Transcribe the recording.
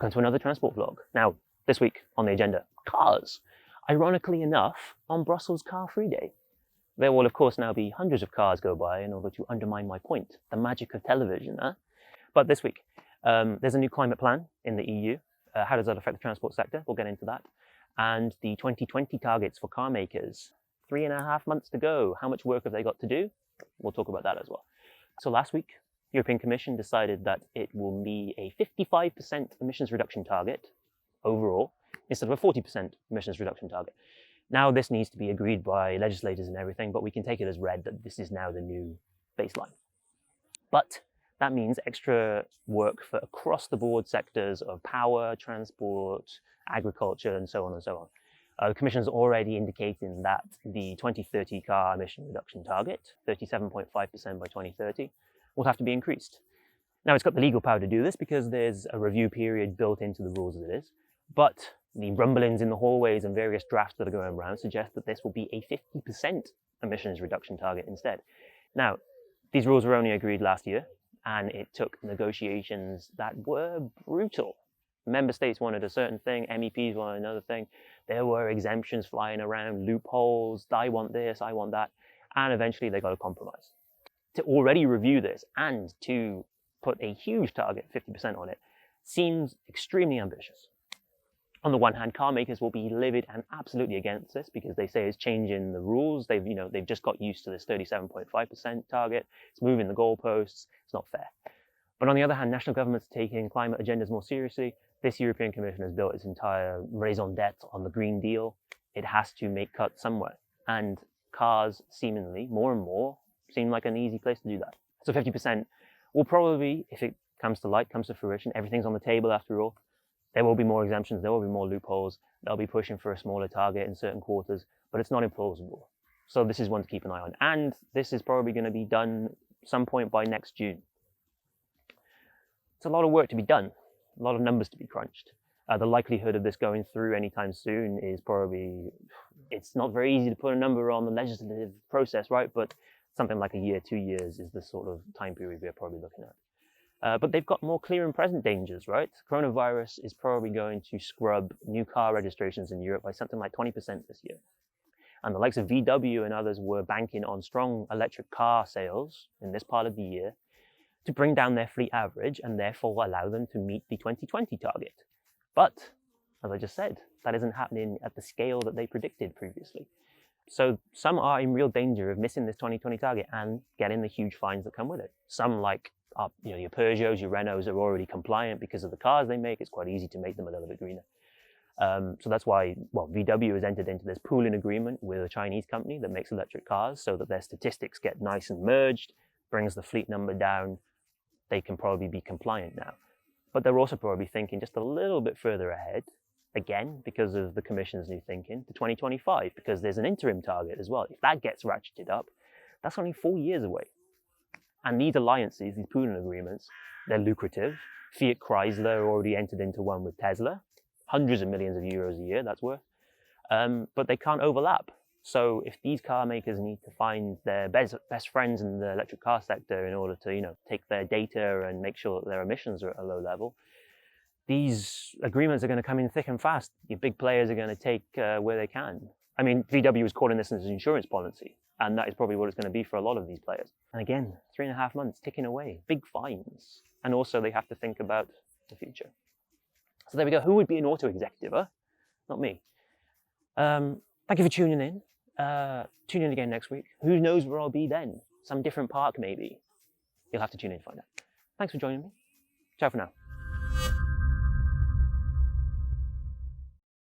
Welcome to another transport vlog. Now, this week on the agenda, cars. Ironically enough, on Brussels Car Free Day. There will of course now be hundreds of cars go by in order to undermine my point, the magic of television. But this week, there's a new climate plan in the EU. How does that affect the transport sector? We'll get into that. And the 2020 targets for car makers. 3.5 months to go. How much work have they got to do? We'll talk about that as well. So last week, the European Commission decided that it will be a 55% emissions reduction target overall, instead of a 40% emissions reduction target. Now this needs to be agreed by legislators and everything, but we can take it as read that this is now the new baseline. But that means extra work for across the board sectors of power, transport, agriculture, and so on and so on. The Commission is already indicating that the 2030 car emission reduction target, 37.5% by 2030, will have to be increased. Now it's got the legal power to do this because there's a review period built into the rules as it is, but the rumblings in the hallways and various drafts that are going around suggest that this will be a 50% emissions reduction target instead. Now, these rules were only agreed last year, and it took negotiations that were brutal. Member states wanted a certain thing, MEPs wanted another thing. There were exemptions flying around, loopholes, I want this, I want that, and eventually they got a compromise. To already review this and to put a huge target, 50% on it, seems extremely ambitious. On the one hand, car makers will be livid and absolutely against this because they say it's changing the rules. They've just got used to this 37.5% target. It's moving the goalposts. It's not fair. But on the other hand, national governments are taking climate agendas more seriously. This European Commission has built its entire raison d'etre on the Green Deal. It has to make cuts somewhere. And cars seemingly, more and more, seem like an easy place to do that. So 50% will probably, if it comes to light, comes to fruition, everything's on the table after all. There will be more exemptions, there will be more loopholes. They'll be pushing for a smaller target in certain quarters, but it's not implausible. So this is one to keep an eye on. And this is probably going to be done some point by next June. It's a lot of work to be done, a lot of numbers to be crunched. The likelihood of this going through anytime soon is probably, it's not very easy to put a number on the legislative process, right? But something like a year, 2 years is the sort of time period we're probably looking at. But they've got more clear and present dangers, right? Coronavirus is probably going to scrub new car registrations in Europe by something like 20% this year. And the likes of VW and others were banking on strong electric car sales in this part of the year to bring down their fleet average and therefore allow them to meet the 2020 target. But, as I just said, that isn't happening at the scale that they predicted previously. So some are in real danger of missing this 2020 target and getting the huge fines that come with it. Some, like your Peugeots, your Renaults, are already compliant because of the cars they make. It's quite easy to make them a little bit greener. So that's why, VW has entered into this pooling agreement with a Chinese company that makes electric cars so that their statistics get nice and merged, brings the fleet number down. They can probably be compliant now. But they're also probably thinking just a little bit further ahead, again, because of the Commission's new thinking, to 2025, because there's an interim target as well. If that gets ratcheted up, that's only 4 years away. And these alliances, these pooling agreements, they're lucrative. Fiat Chrysler already entered into one with Tesla, hundreds of millions of euros a year, that's worth. But they can't overlap. So if these car makers need to find their best friends in the electric car sector in order to, take their data and make sure that their emissions are at a low level, these agreements are going to come in thick and fast. Your big players are going to take where they can. I mean, VW is calling this an insurance policy, and that is probably what it's going to be for a lot of these players. And again, 3.5 months ticking away, big fines. And also they have to think about the future. So there we go. Who would be an auto executive? Not me. Thank you for tuning in. Tune in again next week. Who knows where I'll be then? Some different park maybe. You'll have to tune in to find out. Thanks for joining me. Ciao for now.